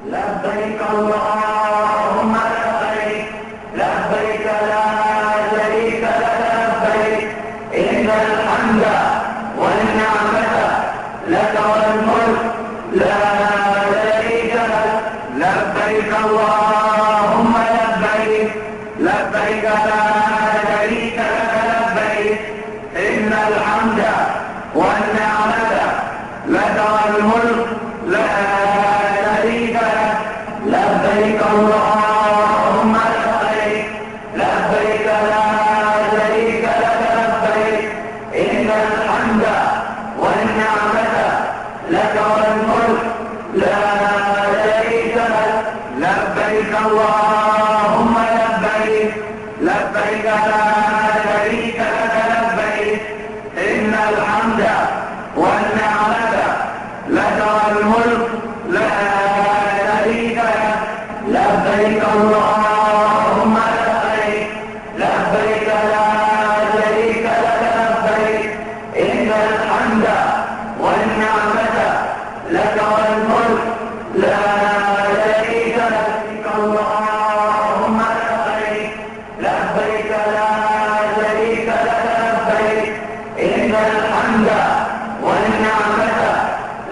لبيك اللهم لبيك، لبيك لا شريك لك لبيك، إن الحمد والنعمة لك والملك لا شريك لك. لبيك اللهم لبيك، لبيك لا شريك لك لبيك، إن الحمد والنعمة لك والملك لا شريك لك. لبيك اللهم لبيك، لبيك لا شريك لك لبيك، إن الحمد والنعمة لك والملك لا شريك لك. لبيك اللهم لبيك، لبيك لا شريك لك لبيك، إن الحمد والنعمة لك والملك لا شريك لك. لبيك اللهم لبيك، لبيك لا شريك لك لبيك، إن الحمد والنعمة لك والملك لا شريك لك. اللهم لبيك، لبيك لا شريك لك لبيك، إن الحمد والنعمة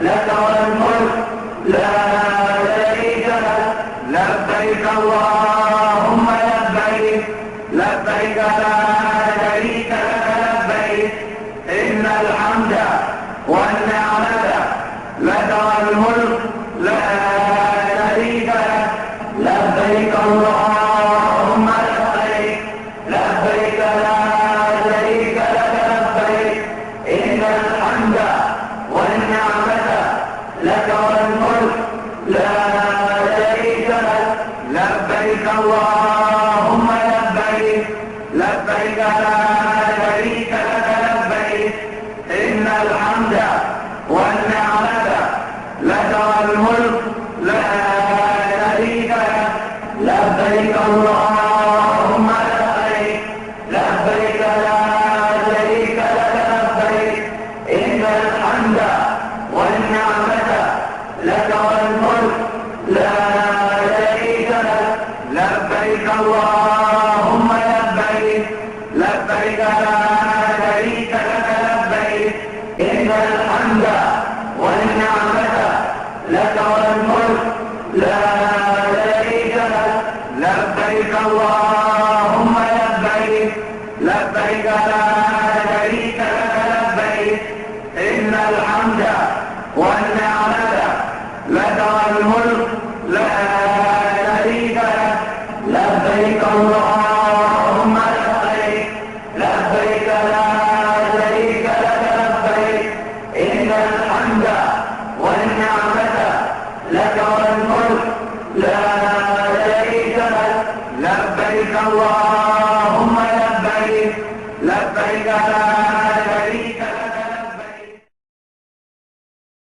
لك والملك لا شريك لك. لبيك اللهم لبيك، لبيك لا شريك لك لبيك، إن الحمد والنعمة لك والملك لا شريك لك. لبيك اللهم لبيك، لبيك لا شريك لك لبيك، إن الحمد والنعمة لك والملك لا شريك لك. لبيك اللهم لبيك، لبيك لا شريك لك لبيك، إن الحمد والنعمة لك والملك لا شريك لك. لبيك اللهم لبيك، لبيك لا شريك لك لبيك، إن الحمد والنعمة لك والملك لا شريك لك. لبيك اللهم لبيك، لبيك لا شريك لك لبيك، إن الحمد والنعمة لك والملك لا شريك لك. لبيك اللهم لبيك، لبيك لا شريك لك لبيك، إن الحمد والنعمة لك والملك لا شريك لك. لبيك اللهم لبيك، لبيك لا شريك لك لبيك، إن الحمد والنعمة لك والملك